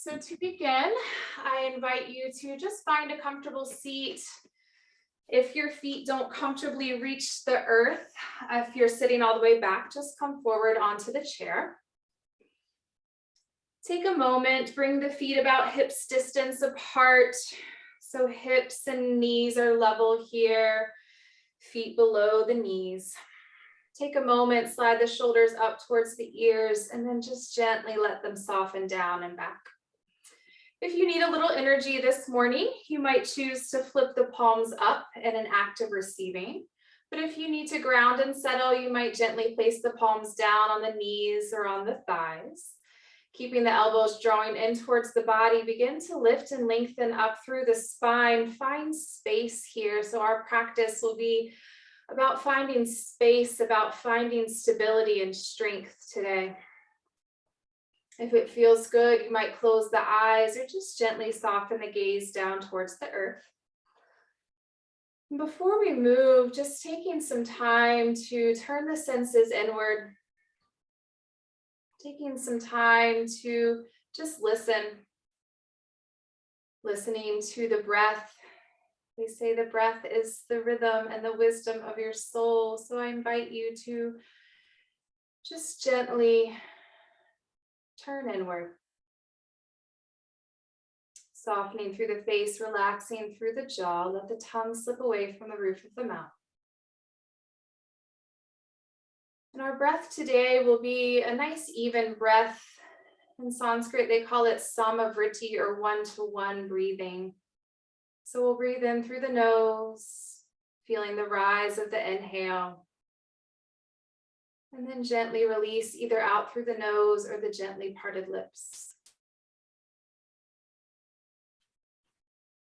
So to begin, I invite you to just find a comfortable seat. If your feet don't comfortably reach the earth, if you're sitting all the way back, just come forward onto the chair. Take a moment, bring the feet about hips distance apart. So hips and knees are level here, feet below the knees. Take a moment, slide the shoulders up towards the ears, and then just gently let them soften down and back. If you need a little energy this morning, you might choose to flip the palms up in an act of receiving. But if you need to ground and settle, you might gently place the palms down on the knees or on the thighs. Keeping the elbows drawing in towards the body, begin to lift and lengthen up through the spine. Find space here. So our practice will be about finding space, about finding stability and strength today. If it feels good, you might close the eyes or just gently soften the gaze down towards the earth. Before we move, just taking some time to turn the senses inward. Taking some time to just listen. Listening to the breath. They say the breath is the rhythm and the wisdom of your soul. So I invite you to just gently turn inward. Softening through the face, relaxing through the jaw. Let the tongue slip away from the roof of the mouth. And our breath today will be a nice even breath. In Sanskrit, they call it samavriti or one-to-one breathing. So we'll breathe in through the nose, feeling the rise of the inhale. And then gently release either out through the nose or the gently parted lips.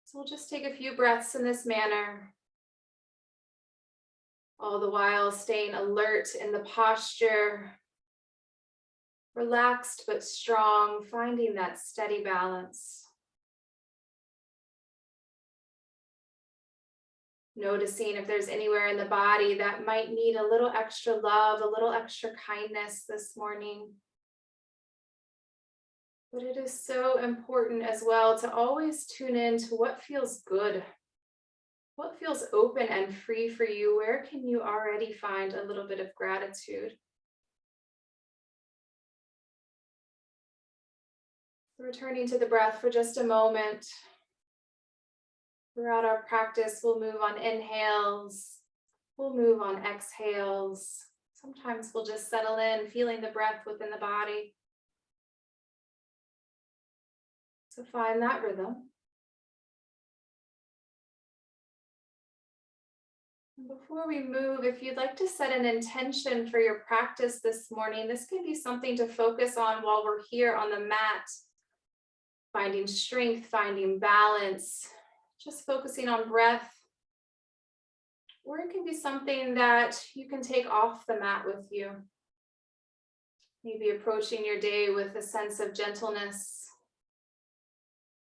So we'll just take a few breaths in this manner. All the while staying alert in the posture. Relaxed but strong, finding that steady balance. Noticing if there's anywhere in the body that might need a little extra love, a little extra kindness this morning. But it is so important as well to always tune in to what feels good. What feels open and free for you? Where can you already find a little bit of gratitude? Returning to the breath for just a moment. Throughout our practice, we'll move on inhales, we'll move on exhales. Sometimes we'll just settle in, feeling the breath within the body. So find that rhythm. And before we move, if you'd like to set an intention for your practice this morning, this can be something to focus on while we're here on the mat. Finding strength, finding balance, just focusing on breath. Or it can be something that you can take off the mat with you. Maybe approaching your day with a sense of gentleness,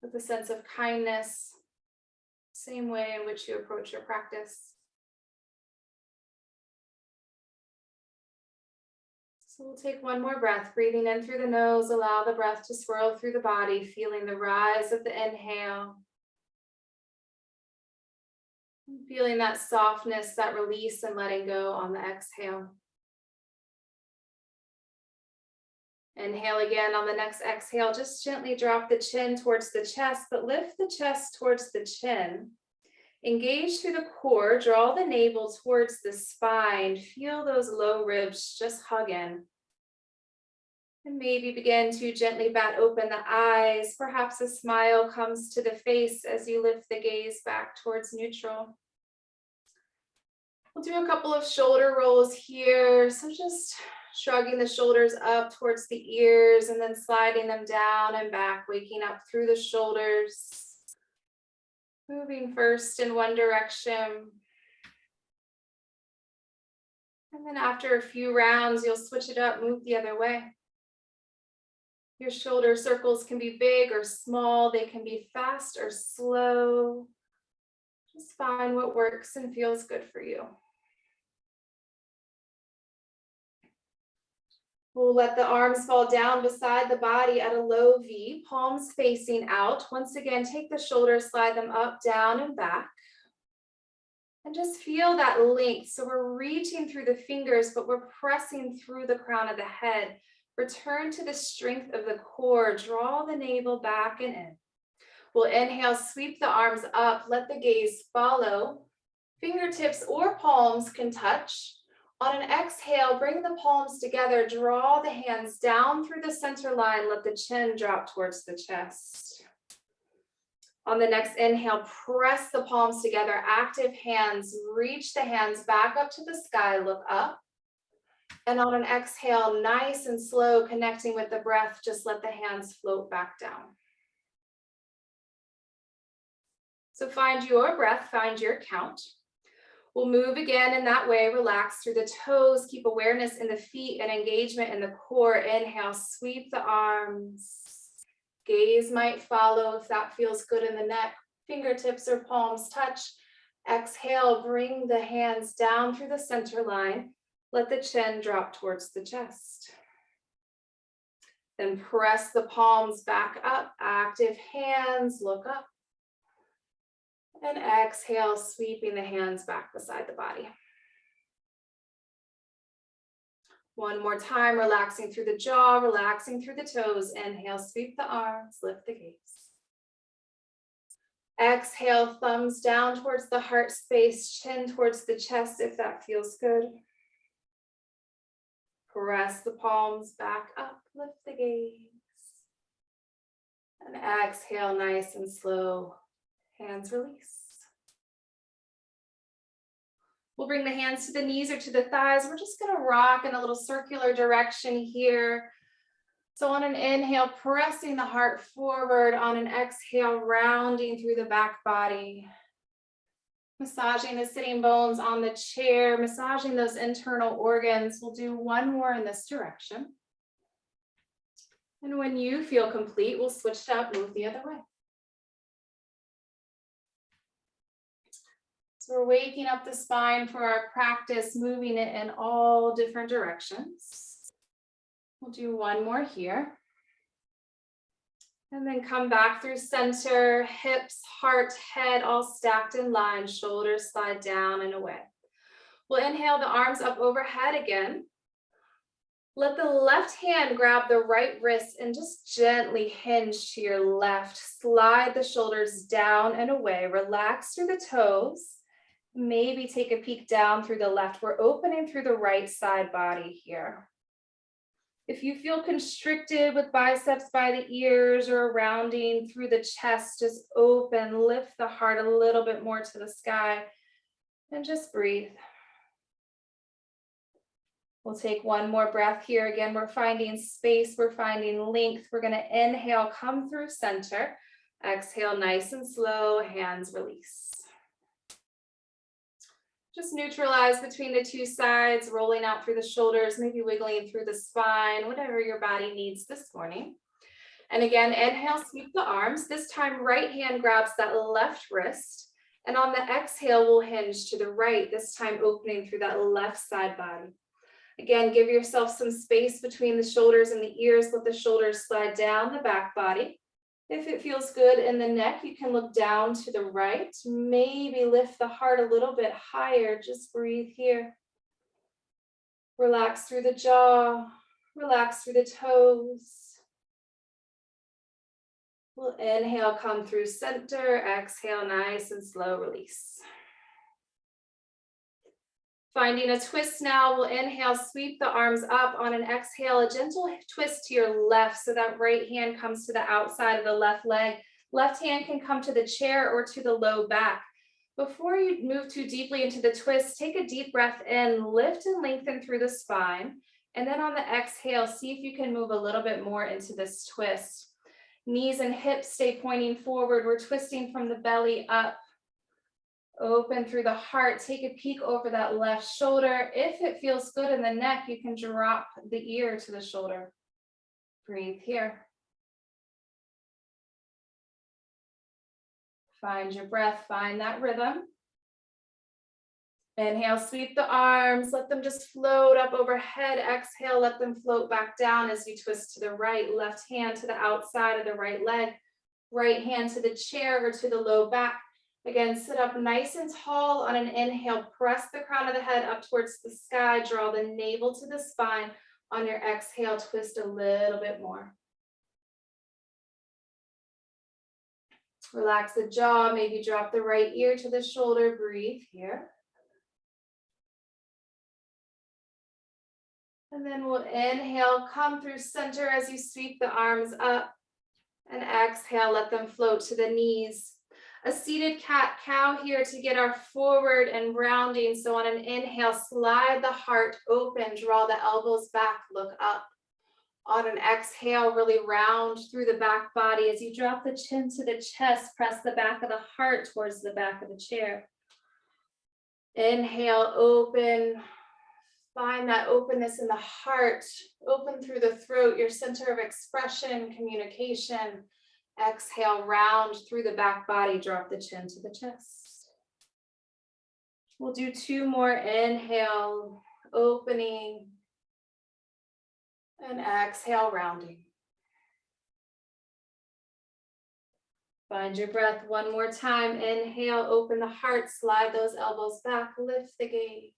with a sense of kindness, same way in which you approach your practice. So we'll take one more breath, breathing in through the nose, allow the breath to swirl through the body, feeling the rise of the inhale. Feeling that softness, that release and letting go on the exhale. Inhale again on the next exhale, just gently drop the chin towards the chest, but lift the chest towards the chin. Engage through the core, draw the navel towards the spine. Feel those low ribs just hug in. And maybe begin to gently bat open the eyes. Perhaps a smile comes to the face as you lift the gaze back towards neutral. We'll do a couple of shoulder rolls here. So just shrugging the shoulders up towards the ears and then sliding them down and back, waking up through the shoulders. Moving first in one direction. And then after a few rounds, you'll switch it up, move the other way. Your shoulder circles can be big or small. They can be fast or slow. Just find what works and feels good for you. We'll let the arms fall down beside the body at a low V, palms facing out. Once again, take the shoulders, slide them up, down, and back. And just feel that length. So we're reaching through the fingers, but we're pressing through the crown of the head. Return to the strength of the core. Draw the navel back and in. We'll inhale, sweep the arms up. Let the gaze follow. Fingertips or palms can touch. On an exhale, bring the palms together. Draw the hands down through the center line. Let the chin drop towards the chest. On the next inhale, press the palms together. Active hands. Reach the hands back up to the sky. Look up. And on an exhale, nice and slow, connecting with the breath, just let the hands float back down. So find your breath, find your count. We'll move again in that way. Relax through the toes. Keep awareness in the feet and engagement in the core. Inhale, sweep the arms. Gaze might follow if that feels good in the neck. Fingertips or palms touch. Exhale, bring the hands down through the center line. Let the chin drop towards the chest. Then press the palms back up. Active hands, look up. And exhale, sweeping the hands back beside the body. One more time, relaxing through the jaw, relaxing through the toes. Inhale, sweep the arms, lift the gaze. Exhale, thumbs down towards the heart space, chin towards the chest if that feels good. Press the palms back up, lift the gaze. And exhale, nice and slow. Hands release. We'll bring the hands to the knees or to the thighs. We're just going to rock in a little circular direction here. So on an inhale, pressing the heart forward. On an exhale, rounding through the back body. Massaging the sitting bones on the chair, massaging those internal organs. We'll do one more in this direction. And when you feel complete, we'll switch it up, move the other way. So we're waking up the spine for our practice, moving it in all different directions. We'll do one more here. And then come back through center, hips, heart, head, all stacked in line, shoulders slide down and away. We'll inhale the arms up overhead again. Let the left hand grab the right wrist and just gently hinge to your left. Slide the shoulders down and away. Relax through the toes. Maybe take a peek down through the left. We're opening through the right side body here. If you feel constricted with biceps by the ears or rounding through the chest, just open, lift the heart a little bit more to the sky and just breathe. We'll take one more breath here. Again, we're finding space, we're finding length. We're going to inhale, come through center. Exhale, nice and slow, hands release. Just neutralize between the two sides, rolling out through the shoulders, maybe wiggling through the spine, whatever your body needs this morning. And again, inhale, sweep the arms. This time, right hand grabs that left wrist. And on the exhale, we'll hinge to the right, this time opening through that left side body. Again, give yourself some space between the shoulders and the ears. Let the shoulders slide down the back body. If it feels good in the neck, you can look down to the right. Maybe lift the heart a little bit higher. Just breathe here. Relax through the jaw. Relax through the toes. We'll inhale, come through center. Exhale, nice and slow, release. Finding a twist now, we'll inhale, sweep the arms up. On an exhale, a gentle twist to your left so that right hand comes to the outside of the left leg. Left hand can come to the chair or to the low back. Before you move too deeply into the twist, take a deep breath in, lift and lengthen through the spine. And then on the exhale, see if you can move a little bit more into this twist. Knees and hips stay pointing forward. We're twisting from the belly up. Open through the heart. Take a peek over that left shoulder. If it feels good in the neck, you can drop the ear to the shoulder. Breathe here. Find your breath, find that rhythm. Inhale, sweep the arms, let them just float up overhead. Exhale, let them float back down as you twist to the right. Left hand to the outside of the right leg. Right hand to the chair or to the low back. Again, sit up nice and tall on an inhale. Press the crown of the head up towards the sky. Draw the navel to the spine. On your exhale, twist a little bit more. Relax the jaw. Maybe drop the right ear to the shoulder. Breathe here. And then we'll inhale, come through center as you sweep the arms up. And exhale, let them float to the knees. A seated cat-cow here to get our forward and rounding. So on an inhale, slide the heart open, draw the elbows back, look up. On an exhale, really round through the back body. As you drop the chin to the chest, press the back of the heart towards the back of the chair. Inhale, open. Find that openness in the heart, open through the throat, your center of expression, communication. Exhale, round through the back body, drop the chin to the chest. We'll do 2 more. Inhale, opening, and exhale, rounding. Find your breath 1 more time. Inhale, open the heart, slide those elbows back, lift the gaze.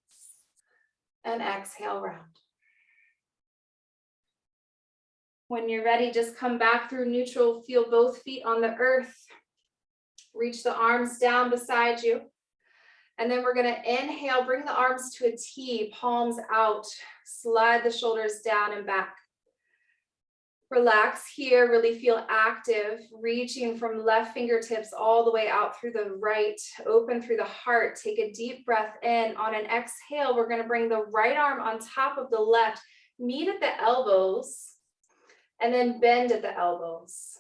And exhale, round. When you're ready, just come back through neutral. Feel both feet on the earth. Reach the arms down beside you. And then we're going to inhale, bring the arms to a T, palms out. Slide the shoulders down and back. Relax here, really feel active, reaching from left fingertips all the way out through the right, open through the heart. Take a deep breath in. On an exhale, we're going to bring the right arm on top of the left, meet at the elbows, and then bend at the elbows.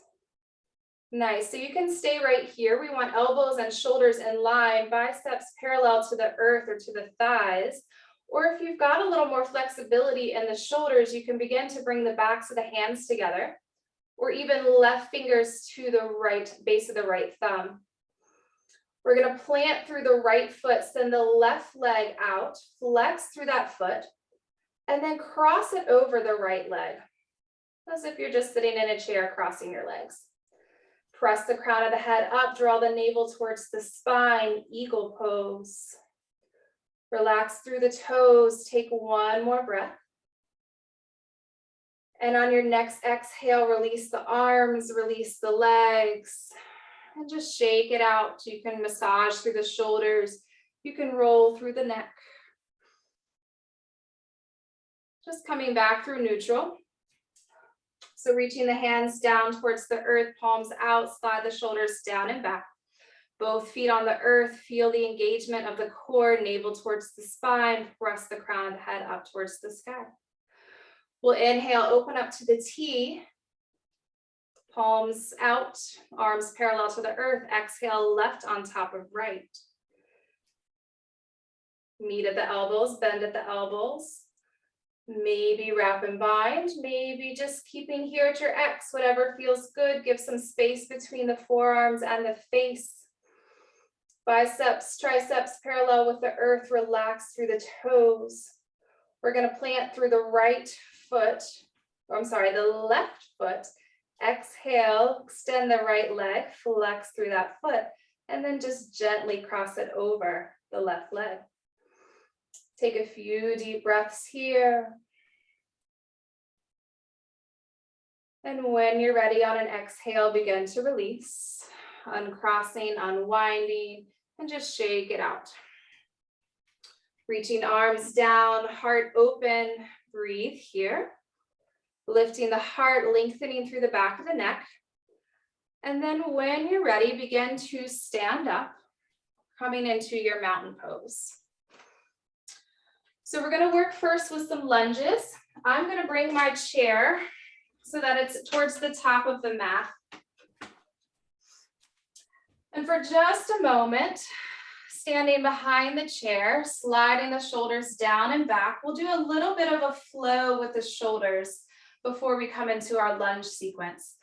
Nice, so you can stay right here. We want elbows and shoulders in line, biceps parallel to the earth or to the thighs. Or if you've got a little more flexibility in the shoulders, you can begin to bring the backs of the hands together, or even left fingers to the right base of the right thumb. We're going to plant through the right foot, send the left leg out, flex through that foot, and then cross it over the right leg, as if you're just sitting in a chair crossing your legs. Press the crown of the head up, draw the navel towards the spine, eagle pose. Relax through the toes, take 1 more breath. And on your next exhale, release the arms, release the legs, and just shake it out. You can massage through the shoulders, you can roll through the neck. Just coming back through neutral. So reaching the hands down towards the earth, palms out, slide the shoulders down and back. Both feet on the earth, feel the engagement of the core, navel towards the spine, press the crown of the head up towards the sky. We'll inhale, open up to the T, palms out, arms parallel to the earth. Exhale, left on top of right. Meet at the elbows, bend at the elbows. Maybe wrap and bind, maybe just keeping here at your X, whatever feels good. Give some space between the forearms and the face. Biceps, triceps parallel with the earth, relax through the toes. We're going to plant through the right foot, the left foot. Exhale, extend the right leg, flex through that foot, and then just gently cross it over the left leg. Take a few deep breaths here. And when you're ready on an exhale, begin to release, uncrossing, unwinding, and just shake it out. Reaching arms down, heart open, breathe here. Lifting the heart, lengthening through the back of the neck. And then when you're ready, begin to stand up, coming into your mountain pose. So we're going to work first with some lunges. I'm going to bring my chair so that it's towards the top of the mat. And for just a moment, standing behind the chair, sliding the shoulders down and back, we'll do a little bit of a flow with the shoulders before we come into our lunge sequence.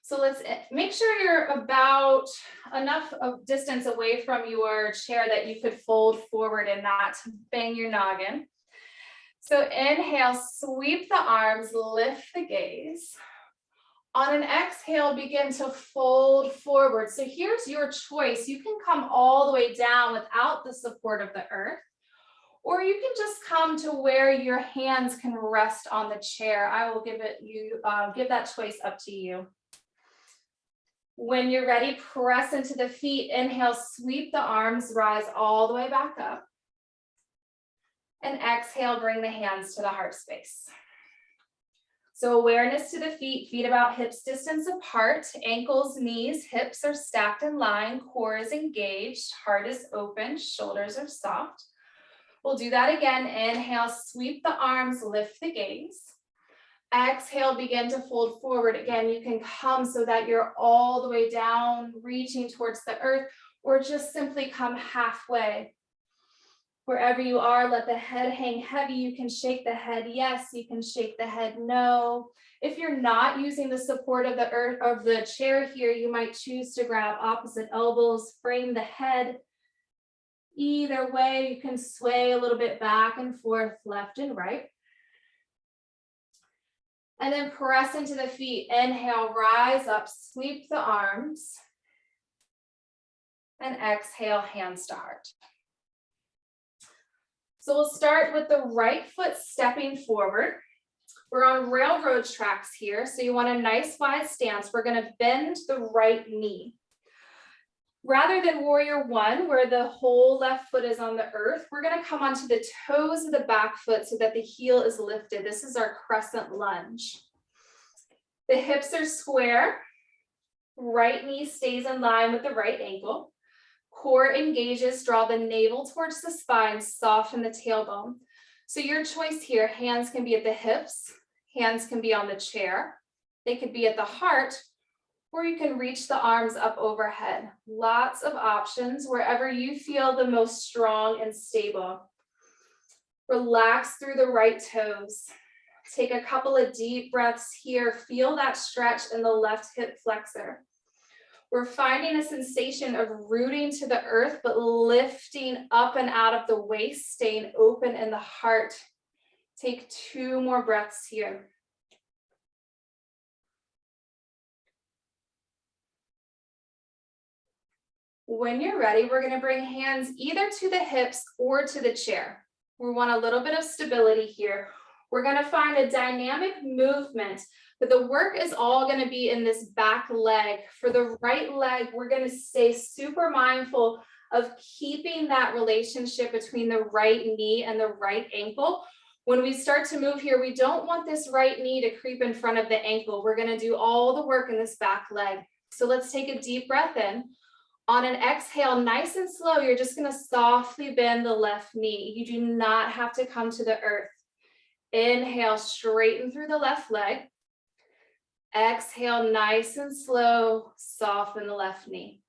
So let's make sure you're about enough of distance away from your chair that you could fold forward and not bang your noggin. So inhale, sweep the arms, lift the gaze. On an exhale, begin to fold forward. So here's your choice. You can come all the way down without the support of the earth, or you can just come to where your hands can rest on the chair. I will give that choice up to you. When you're ready, press into the feet. Inhale, sweep the arms, rise all the way back up. And exhale, bring the hands to the heart space. So awareness to the feet, feet about hips distance apart, ankles, knees, hips are stacked in line, core is engaged, heart is open, shoulders are soft. We'll do that again. Inhale, sweep the arms, lift the gaze. Exhale, begin to fold forward. Again, you can come so that you're all the way down, reaching towards the earth, or just simply come halfway. Wherever you are, let the head hang heavy. You can shake the head yes, you can shake the head no. If you're not using the support of the earth of the chair here, you might choose to grab opposite elbows, frame the head. Either way, you can sway a little bit back and forth, left and right. And then press into the feet. Inhale, rise up, sweep the arms. And exhale, hands to heart. So we'll start with the right foot stepping forward. We're on railroad tracks here, so you want a nice wide stance. We're going to bend the right knee. Rather than warrior one, where the whole left foot is on the earth, we're going to come onto the toes of the back foot so that the heel is lifted. This is our crescent lunge. The hips are square. Right knee stays in line with the right ankle. Core engages, draw the navel towards the spine, soften the tailbone. So your choice here, hands can be at the hips, hands can be on the chair, they could be at the heart, or you can reach the arms up overhead. Lots of options wherever you feel the most strong and stable. Relax through the right toes. Take a couple of deep breaths here. Feel that stretch in the left hip flexor. We're finding a sensation of rooting to the earth, but lifting up and out of the waist, staying open in the heart. Take 2 more breaths here. When you're ready, we're going to bring hands either to the hips or to the chair. We want a little bit of stability here. We're going to find a dynamic movement, but the work is all going to be in this back leg. For the right leg, we're going to stay super mindful of keeping that relationship between the right knee and the right ankle. When we start to move here, we don't want this right knee to creep in front of the ankle. We're going to do all the work in this back leg. So let's take a deep breath in. On an exhale, nice and slow, you're just going to softly bend the left knee. You do not have to come to the earth. Inhale, straighten through the left leg. Exhale, nice and slow, soften the left knee.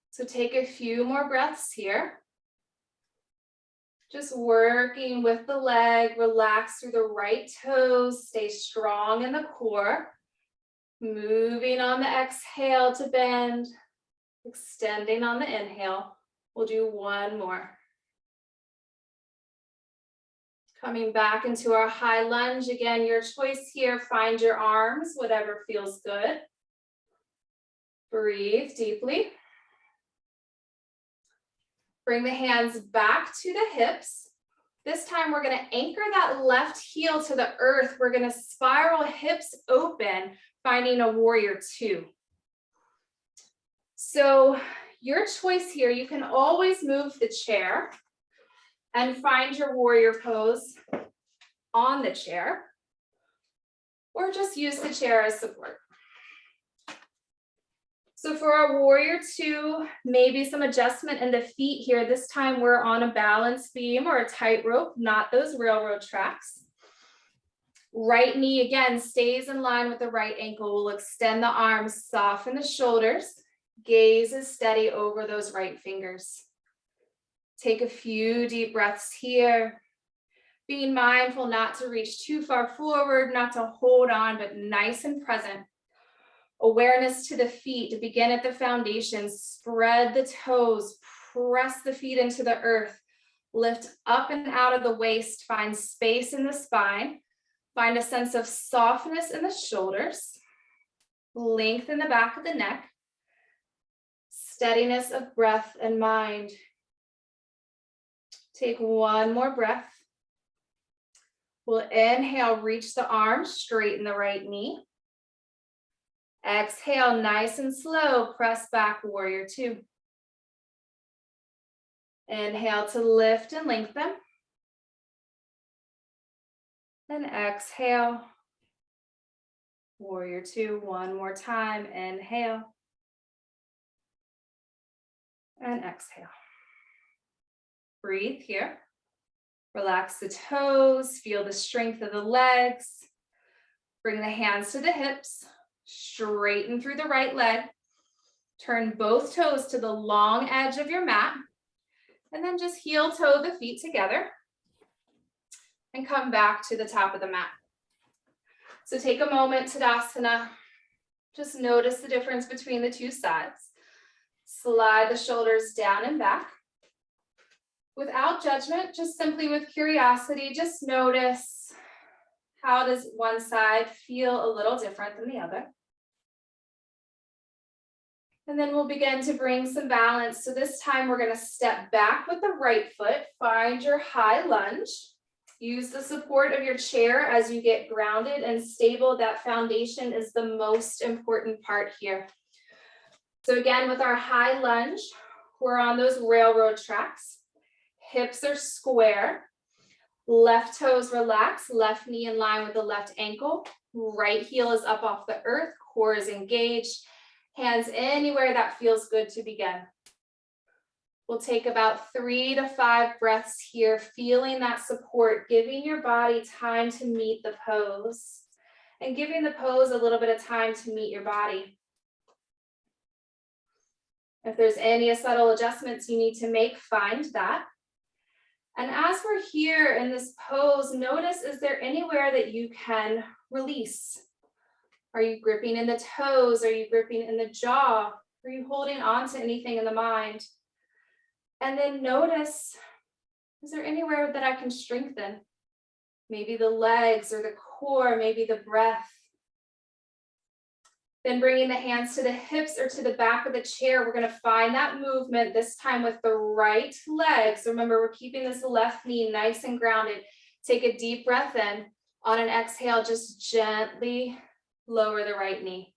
So take a few more breaths here. Just working with the leg, relax through the right toes, stay strong in the core. Moving on the exhale to bend, extending on the inhale. We'll do 1 more. Coming back into our high lunge. Again, your choice here, find your arms, whatever feels good. Breathe deeply. Bring the hands back to the hips. This time we're going to anchor that left heel to the earth. We're going to spiral hips open, finding a warrior 2. So your choice here, you can always move the chair and find your warrior pose on the chair, or just use the chair as support. So for our warrior 2, maybe some adjustment in the feet here. This time we're on a balance beam or a tightrope, not those railroad tracks. Right knee again stays in line with the right ankle. We'll extend the arms, soften the shoulders. Gaze is steady over those right fingers. Take a few deep breaths here. Being mindful not to reach too far forward, not to hold on, but nice and present. Awareness to the feet to begin at the foundation. Spread the toes, press the feet into the earth. Lift up and out of the waist, find space in the spine. Find a sense of softness in the shoulders. Lengthen the back of the neck. Steadiness of breath and mind. Take one more breath. We'll inhale, reach the arms, straighten the right knee. Exhale, nice and slow, press back, warrior two. Inhale to lift and lengthen. Then exhale, warrior two, one more time. Inhale and exhale. Breathe here. Relax the toes, feel the strength of the legs. Bring the hands to the hips, straighten through the right leg. Turn both toes to the long edge of your mat. And then just heel toe the feet together. And come back to the top of the mat. So take a moment, Tadasana. Just notice the difference between the two sides. Slide the shoulders down and back. Without judgment, just simply with curiosity, just notice, how does one side feel a little different than the other? And then we'll begin to bring some balance. So this time we're going to step back with the right foot, find your high lunge. Use the support of your chair as you get grounded and stable. That foundation is the most important part here. So again, with our high lunge, we're on those railroad tracks. Hips are square. Left toes relax, left knee in line with the left ankle. Right heel is up off the earth, core is engaged. Hands anywhere that feels good to begin. We'll take about 3 to 5 breaths here, feeling that support, giving your body time to meet the pose, and giving the pose a little bit of time to meet your body. If there's any subtle adjustments you need to make, find that. And as we're here in this pose, notice, is there anywhere that you can release? Are you gripping in the toes? Are you gripping in the jaw? Are you holding on to anything in the mind? And then notice, is there anywhere that I can strengthen? Maybe the legs or the core, maybe the breath. Then bringing the hands to the hips or to the back of the chair, we're going to find that movement, this time with the right leg. So remember, we're keeping this left knee nice and grounded. Take a deep breath in. On an exhale, just gently lower the right knee.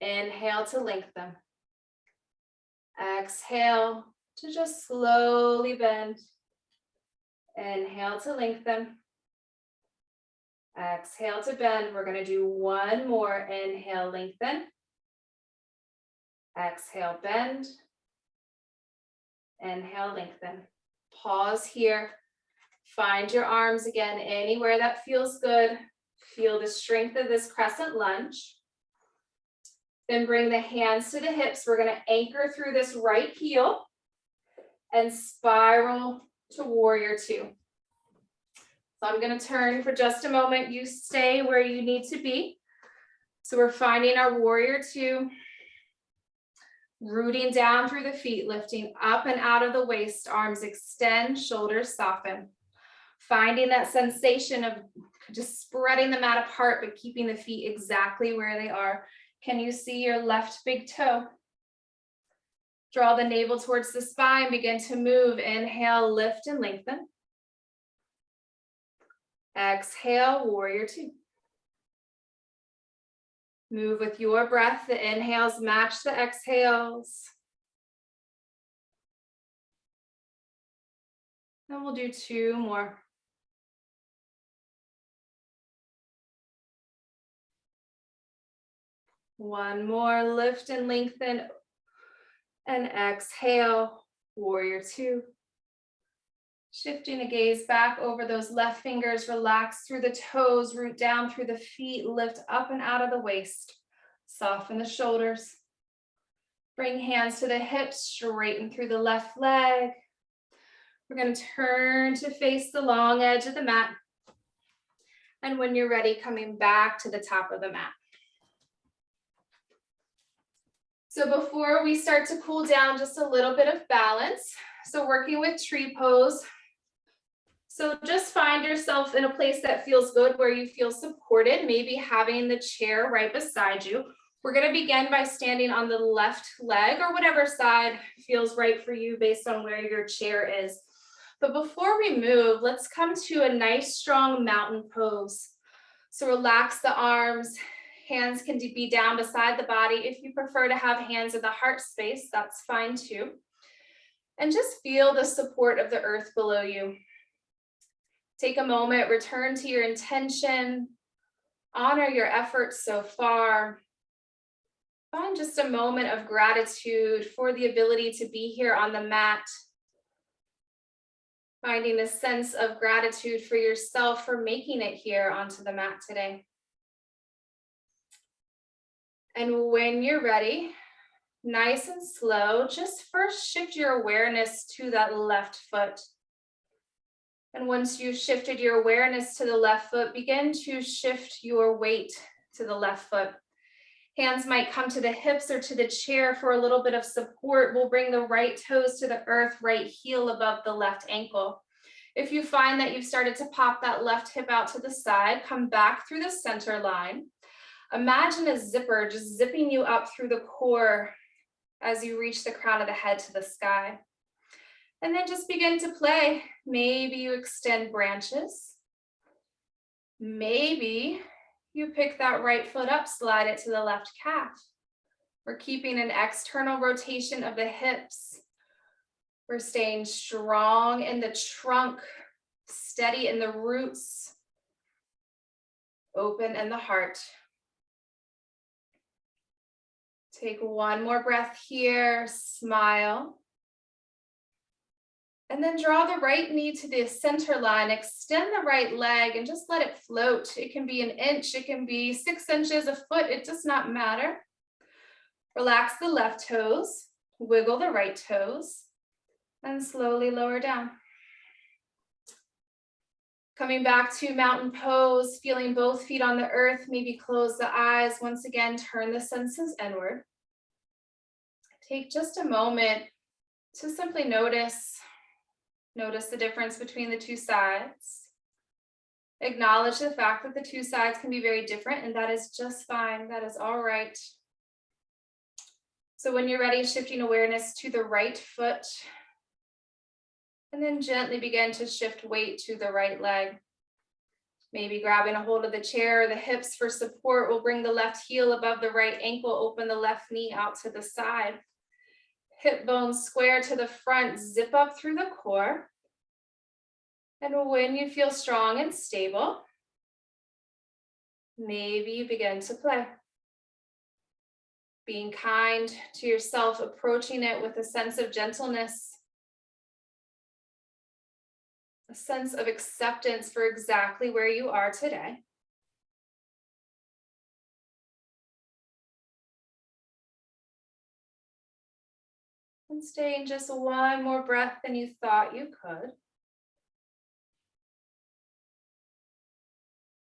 Inhale to lengthen. Exhale to just slowly bend. Inhale to lengthen. Exhale to bend. We're going to do one more. Inhale, lengthen. Exhale, bend. Inhale, lengthen. Pause here. Find your arms again anywhere that feels good. Feel the strength of this crescent lunge. Then bring the hands to the hips. We're going to anchor through this right heel and spiral to warrior two. So I'm going to turn for just a moment. You stay where you need to be. So we're finding our warrior two, rooting down through the feet, lifting up and out of the waist, arms extend, shoulders soften. Finding that sensation of just spreading the mat apart, but keeping the feet exactly where they are. Can you see your left big toe? Draw the navel towards the spine, begin to move. Inhale, lift and lengthen. Exhale, warrior two. Move with your breath. The inhales match the exhales. And we'll do 2 more. One more, lift and lengthen. And exhale, warrior two. Shifting the gaze back over those left fingers, relax through the toes, root down through the feet, lift up and out of the waist. Soften the shoulders. Bring hands to the hips, straighten through the left leg. We're going to turn to face the long edge of the mat. And when you're ready, coming back to the top of the mat. So before we start to cool down, just a little bit of balance. So working with tree pose. So just find yourself in a place that feels good, where you feel supported, maybe having the chair right beside you. We're going to begin by standing on the left leg, or whatever side feels right for you based on where your chair is. But before we move, let's come to a nice strong mountain pose. So relax the arms. Hands can be down beside the body. If you prefer to have hands in the heart space, that's fine too. And just feel the support of the earth below you. Take a moment, return to your intention, honor your efforts so far. Find just a moment of gratitude for the ability to be here on the mat. Finding a sense of gratitude for yourself for making it here onto the mat today. And when you're ready, nice and slow, just first shift your awareness to that left foot. And once you've shifted your awareness to the left foot, begin to shift your weight to the left foot. Hands might come to the hips or to the chair for a little bit of support. We'll bring the right toes to the earth, right heel above the left ankle. If you find that you've started to pop that left hip out to the side, come back through the center line. Imagine a zipper just zipping you up through the core as you reach the crown of the head to the sky. And then just begin to play. Maybe you extend branches. Maybe you pick that right foot up, slide it to the left calf. We're keeping an external rotation of the hips. We're staying strong in the trunk, steady in the roots, open in the heart. Take one more breath here, smile. And then draw the right knee to the center line, extend the right leg and just let it float. It can be an inch, it can be 6 inches, a foot, it does not matter. Relax the left toes, wiggle the right toes, and slowly lower down. Coming back to mountain pose, feeling both feet on the earth, maybe close the eyes. Once again, turn the senses inward. Take just a moment to simply notice the difference between the two sides. Acknowledge the fact that the two sides can be very different, and that is just fine. That is all right. So when you're ready, shifting awareness to the right foot, and then gently begin to shift weight to the right leg. Maybe grabbing a hold of the chair or the hips for support. We'll bring the left heel above the right ankle, open the left knee out to the side. Hip bones square to the front, zip up through the core. And when you feel strong and stable, maybe you begin to play. Being kind to yourself, approaching it with a sense of gentleness, a sense of acceptance for exactly where you are today. And staying just one more breath than you thought you could.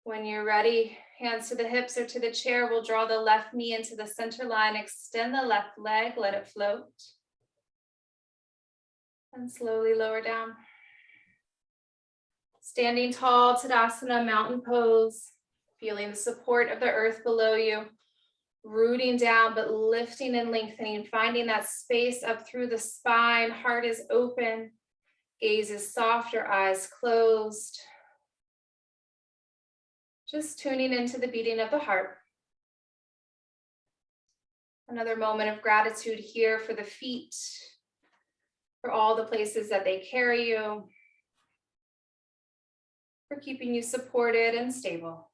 When you're ready, hands to the hips or to the chair, we'll draw the left knee into the center line, extend the left leg, let it float. And slowly lower down. Standing tall, Tadasana, mountain pose, feeling the support of the earth below you. Rooting down, but lifting and lengthening, finding that space up through the spine. Heart is open, gaze is soft, your eyes closed. Just tuning into the beating of the heart. Another moment of gratitude here for the feet, for all the places that they carry you, for keeping you supported and stable.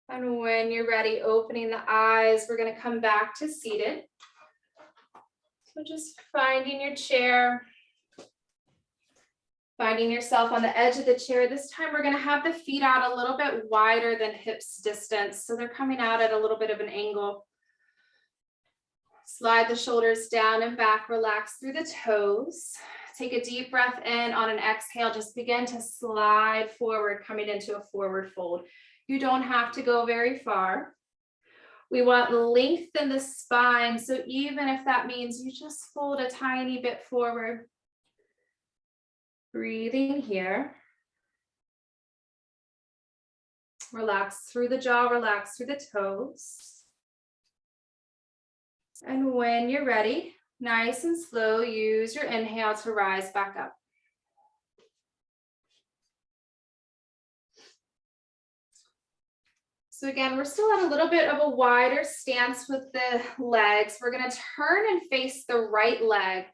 And when you're ready, opening the eyes, we're going to come back to seated. So just finding your chair, finding yourself on the edge of the chair. This time we're going to have the feet out a little bit wider than hips distance. So they're coming out at a little bit of an angle. Slide the shoulders down and back, relax through the toes. Take a deep breath in. On an exhale, just begin to slide forward, coming into a forward fold. You don't have to go very far. We want length in the spine. So even if that means you just fold a tiny bit forward, breathing here. Relax through the jaw, relax through the toes. And when you're ready, nice and slow, use your inhale to rise back up. So again, we're still at a little bit of a wider stance with the legs. We're going to turn and face the right leg.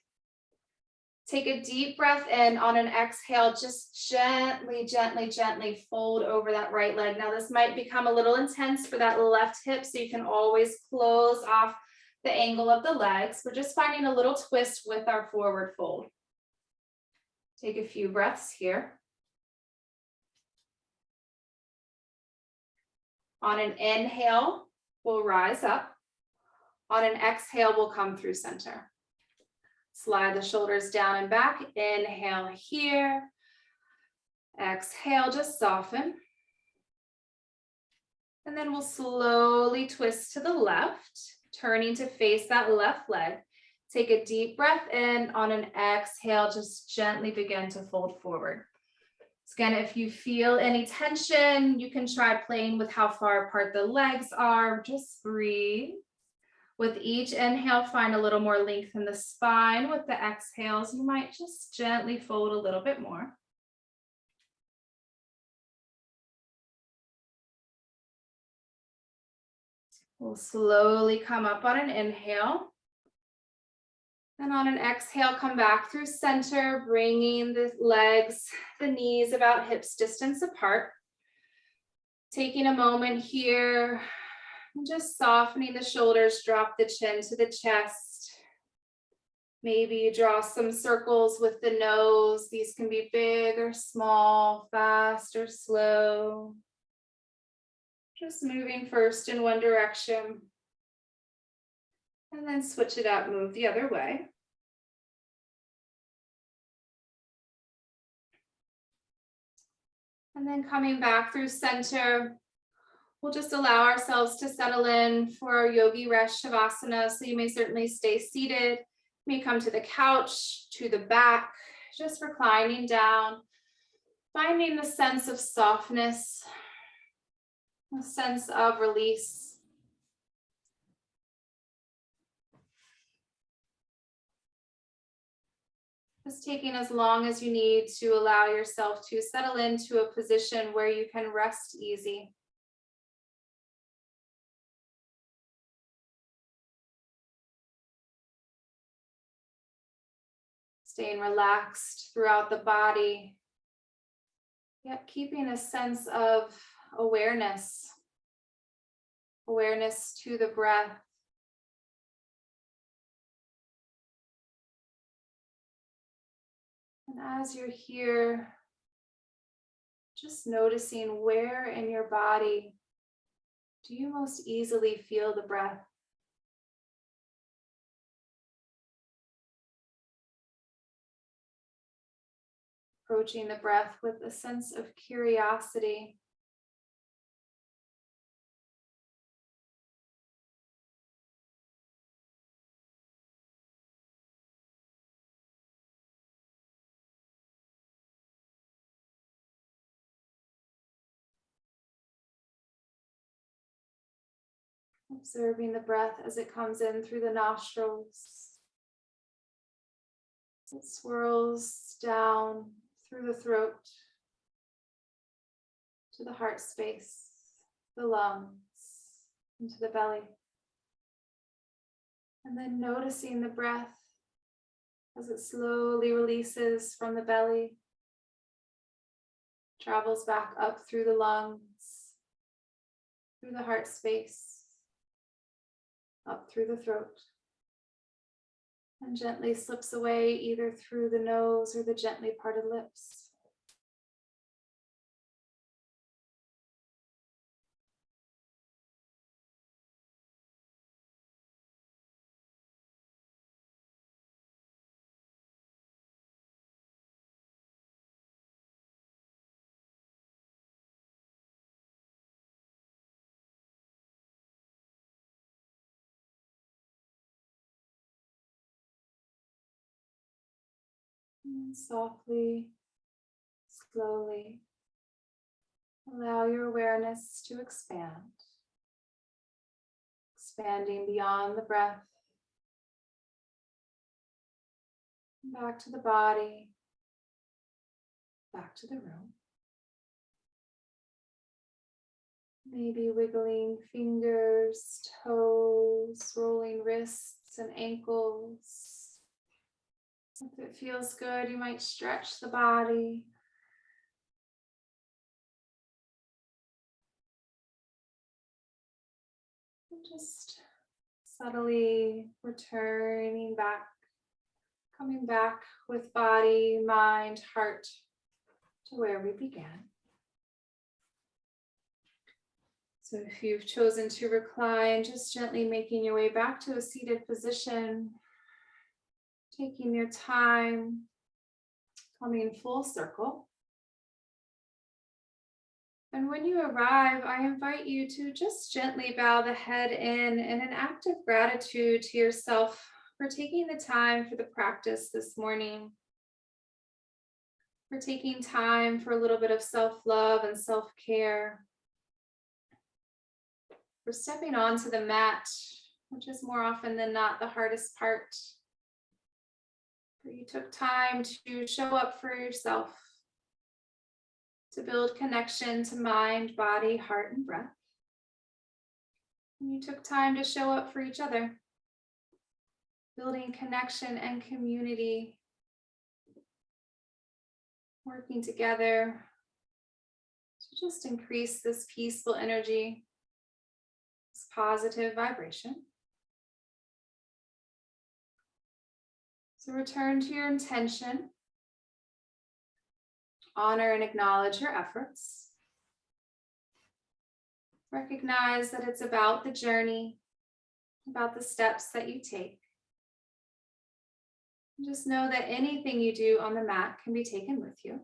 Take a deep breath in. On an exhale, just gently, gently, gently fold over that right leg. Now this might become a little intense for that left hip, so you can always close off the angle of the legs. We're just finding a little twist with our forward fold. Take a few breaths here. On an inhale, we'll rise up. On an exhale, we'll come through center. Slide the shoulders down and back. Inhale here. Exhale, just soften. And then we'll slowly twist to the left, turning to face that left leg. Take a deep breath in. On an exhale, just gently begin to fold forward. So again, if you feel any tension, you can try playing with how far apart the legs are. Just breathe. With each inhale, find a little more length in the spine. With the exhales, you might just gently fold a little bit more. We'll slowly come up on an inhale. And on an exhale, come back through center, bringing the legs, the knees about hips distance apart. Taking a moment here, and just softening the shoulders, drop the chin to the chest. Maybe you draw some circles with the nose. These can be big or small, fast or slow. Just moving first in one direction. And then switch it up, move the other way. And then coming back through center, we'll just allow ourselves to settle in for our Yogi Rest Shavasana. So you may certainly stay seated, you may come to the couch, to the back, just reclining down, finding the sense of softness, a sense of release. Just taking as long as you need to allow yourself to settle into a position where you can rest easy. Staying relaxed throughout the body, yet keeping a sense of awareness, awareness to the breath. And as you're here, just noticing where in your body do you most easily feel the breath. Approaching the breath with a sense of curiosity. Observing the breath as it comes in through the nostrils. It swirls down through the throat to the heart space, the lungs, into the belly. And then noticing the breath as it slowly releases from the belly, travels back up through the lungs, through the heart space, up through the throat, and gently slips away either through the nose or the gently parted lips. And softly, slowly, allow your awareness to expand, expanding beyond the breath, back to the body, back to the room. Maybe wiggling fingers, toes, rolling wrists and ankles. If it feels good, you might stretch the body. And just subtly returning back, coming back with body, mind, heart to where we began. So if you've chosen to recline, just gently making your way back to a seated position, taking your time, coming full circle. And when you arrive, I invite you to just gently bow the head in an act of gratitude to yourself for taking the time for the practice this morning, for taking time for a little bit of self-love and self-care, for stepping onto the mat, which is more often than not the hardest part. For you took time to show up for yourself, to build connection to mind, body, heart, and breath. And you took time to show up for each other, building connection and community, working together to just increase this peaceful energy, this positive vibration. So return to your intention. Honor and acknowledge your efforts. Recognize that it's about the journey, about the steps that you take. And just know that anything you do on the mat can be taken with you.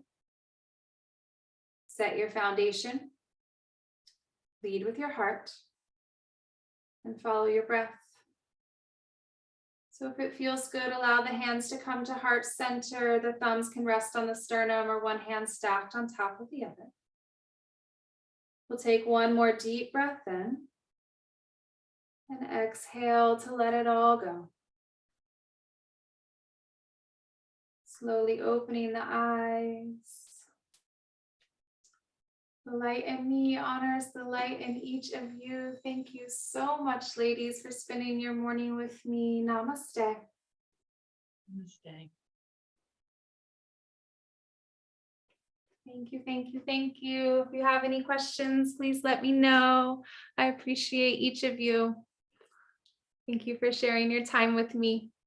Set your foundation, lead with your heart, and follow your breath. So if it feels good, allow the hands to come to heart center. The thumbs can rest on the sternum or one hand stacked on top of the other. We'll take one more deep breath in and exhale to let it all go. Slowly opening the eyes. The light in me honors the light in each of you. Thank you so much, ladies, for spending your morning with me. Namaste. Namaste. Thank you, thank you, thank you. If you have any questions, please let me know. I appreciate each of you. Thank you for sharing your time with me.